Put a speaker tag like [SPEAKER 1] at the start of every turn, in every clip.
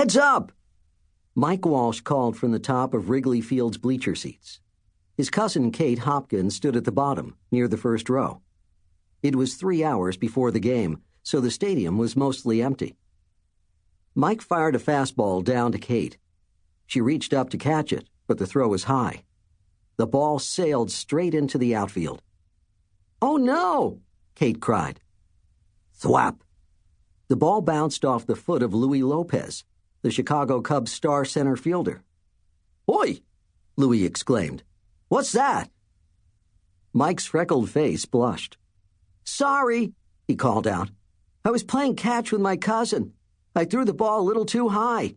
[SPEAKER 1] Heads up! Mike Walsh called from the top of Wrigley Field's bleacher seats. His cousin Kate Hopkins stood at the bottom, near the first row. It was 3 hours before the game, so the stadium was mostly empty. Mike fired a fastball down to Kate. She reached up to catch it, but the throw was high. The ball sailed straight into the outfield. "Oh, no!" Kate cried. Thwap! The ball bounced off the foot of Louis Lopez, the Chicago Cubs star center fielder. "Oi!" Louis exclaimed. "What's that?" Mike's freckled face blushed. "Sorry," he called out. "I was playing catch with my cousin. I threw the ball a little too high."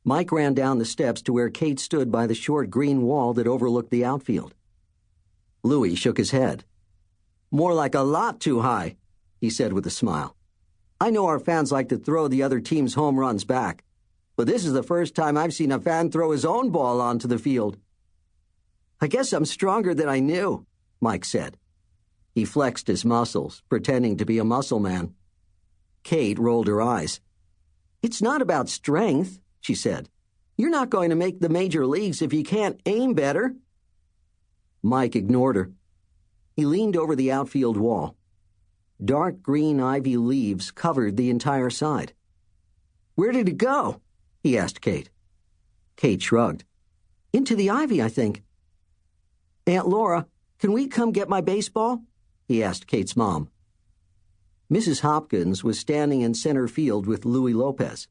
[SPEAKER 1] Mike ran down the steps to where Kate stood by the short green wall that overlooked the outfield. Louis shook his head. "More like a lot too high," he said with a smile. "I know our fans like to throw the other team's home runs back, but this is the first time I've seen a fan throw his own ball onto the field." "I guess I'm stronger than I knew," Mike said. He flexed his muscles, pretending to be a muscle man. Kate rolled her eyes. "It's not about strength," she said. "You're not going to make the major leagues if you can't aim better." Mike ignored her. He leaned over the outfield wall. Dark green ivy leaves covered the entire side. "Where did it go?" he asked Kate. Kate shrugged. "Into the ivy, I think." "Aunt Laura, can we come get my baseball?" he asked Kate's mom. Mrs. Hopkins was standing in center field with Louis Lopez.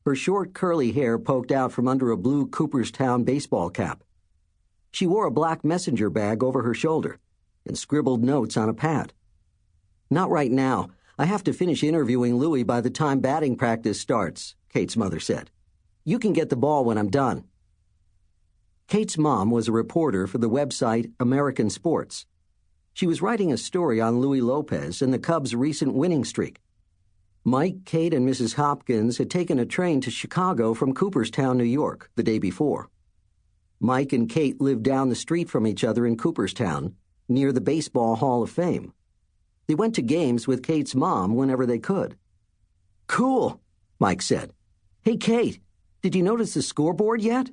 [SPEAKER 1] Her short curly hair poked out from under a blue Cooperstown baseball cap. She wore a black messenger bag over her shoulder and scribbled notes on a pad. "Not right now. I have to finish interviewing Louis by the time batting practice starts," Kate's mother said. "You can get the ball when I'm done." Kate's mom was a reporter for the website American Sports. She was writing a story on Louis Lopez and the Cubs' recent winning streak. Mike, Kate, and Mrs. Hopkins had taken a train to Chicago from Cooperstown, New York, the day before. Mike and Kate lived down the street from each other in Cooperstown, near the Baseball Hall of Fame. They went to games with Kate's mom whenever they could. "Cool," Mike said. "Hey, Kate, did you notice the scoreboard yet?"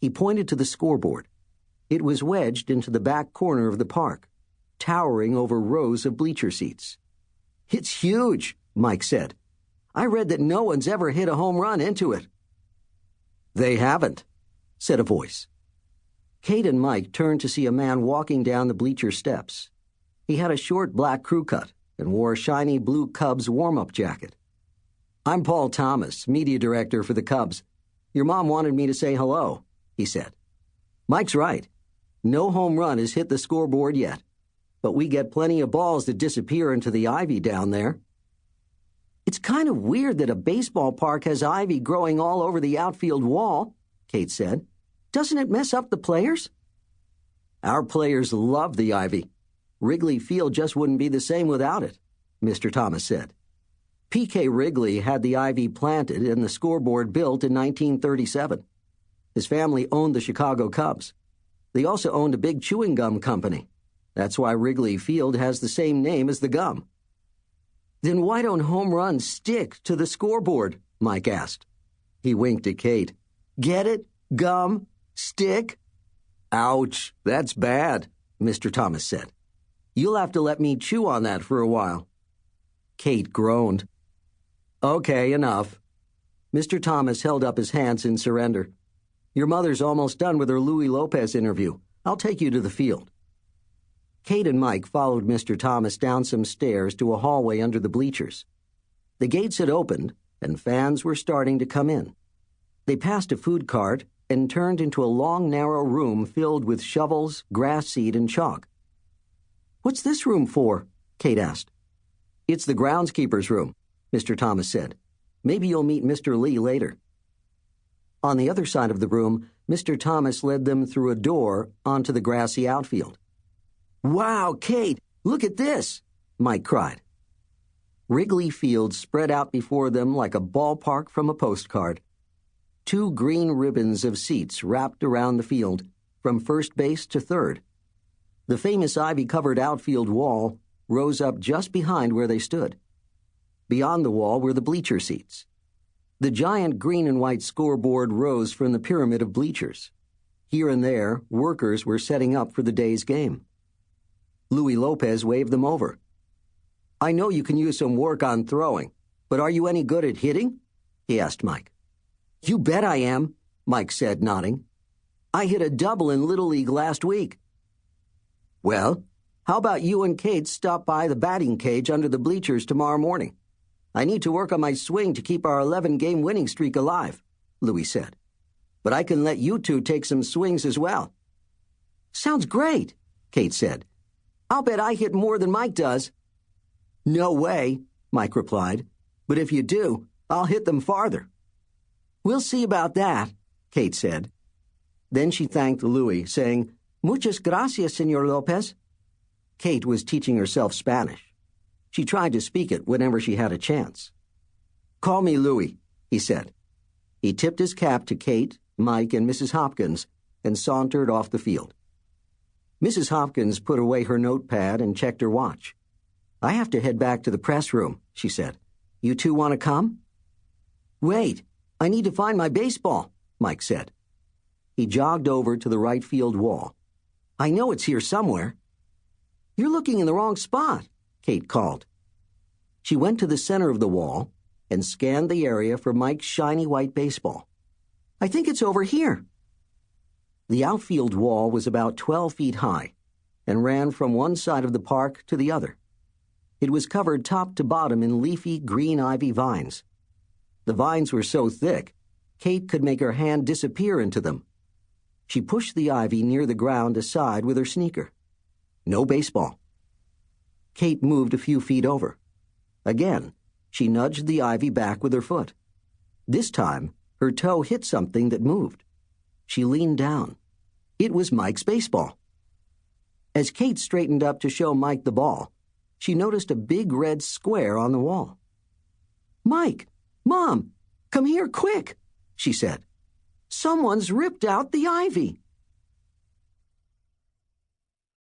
[SPEAKER 1] He pointed to the scoreboard. It was wedged into the back corner of the park, towering over rows of bleacher seats. "It's huge," Mike said. "I read that no one's ever hit a home run into it." "They haven't," said a voice. Kate and Mike turned to see a man walking down the bleacher steps. He had a short black crew cut and wore a shiny blue Cubs warm-up jacket. "I'm Paul Thomas, media director for the Cubs. Your mom wanted me to say hello," he said. "Mike's right. No home run has hit the scoreboard yet, but we get plenty of balls that disappear into the ivy down there." "It's kind of weird that a baseball park has ivy growing all over the outfield wall," Kate said. "Doesn't it mess up the players?" "Our players love the ivy. Wrigley Field just wouldn't be the same without it," Mr. Thomas said. P.K. Wrigley had the ivy planted and the scoreboard built in 1937. His family owned the Chicago Cubs. They also owned a big chewing gum company. That's why Wrigley Field has the same name as the gum. "Then why don't home runs stick to the scoreboard?" Mike asked. He winked at Kate. "Get it? Gum? Stick?" "Ouch, that's bad," Mr. Thomas said. "You'll have to let me chew on that for a while." Kate groaned. "Okay, enough." Mr. Thomas held up his hands in surrender. "Your mother's almost done with her Louis Lopez interview. I'll take you to the field." Kate and Mike followed Mr. Thomas down some stairs to a hallway under the bleachers. The gates had opened, and fans were starting to come in. They passed a food cart and turned into a long, narrow room filled with shovels, grass seed, and chalk. "What's this room for?" Kate asked. "It's the groundskeeper's room," Mr. Thomas said. "Maybe you'll meet Mr. Lee later." On the other side of the room, Mr. Thomas led them through a door onto the grassy outfield. "Wow, Kate, look at this!" Mike cried. Wrigley Field spread out before them like a ballpark from a postcard. 2 green ribbons of seats wrapped around the field, from first base to third. The famous ivy-covered outfield wall rose up just behind where they stood. Beyond the wall were the bleacher seats. The giant green and white scoreboard rose from the pyramid of bleachers. Here and there, workers were setting up for the day's game. Louis Lopez waved them over. "I know you can use some work on throwing, but are you any good at hitting?" he asked Mike. "You bet I am," Mike said, nodding. "I hit a double in Little League last week." "Well, how about you and Kate stop by the batting cage under the bleachers tomorrow morning? I need to work on my swing to keep our 11-game winning streak alive," Louis said. "But I can let you two take some swings as well." "Sounds great," Kate said. "I'll bet I hit more than Mike does." "No way," Mike replied. "But if you do, I'll hit them farther." "We'll see about that," Kate said. Then she thanked Louis, saying, "Muchas gracias, Señor Lopez." Kate was teaching herself Spanish. She tried to speak it whenever she had a chance. "Call me Louis," he said. He tipped his cap to Kate, Mike, and Mrs. Hopkins and sauntered off the field. Mrs. Hopkins put away her notepad and checked her watch. "I have to head back to the press room," she said. "You two want to come?" "Wait, I need to find my baseball," Mike said. He jogged over to the right field wall. "I know it's here somewhere." "You're looking in the wrong spot," Kate called. She went to the center of the wall and scanned the area for Mike's shiny white baseball. "I think it's over here." The outfield wall was about 12 feet high and ran from one side of the park to the other. It was covered top to bottom in leafy green ivy vines. The vines were so thick, Kate could make her hand disappear into them. She pushed the ivy near the ground aside with her sneaker. No baseball. Kate moved a few feet over. Again, she nudged the ivy back with her foot. This time, her toe hit something that moved. She leaned down. It was Mike's baseball. As Kate straightened up to show Mike the ball, she noticed a big red square on the wall. "Mike, Mom, come here quick," she said. "Someone's ripped out the ivy."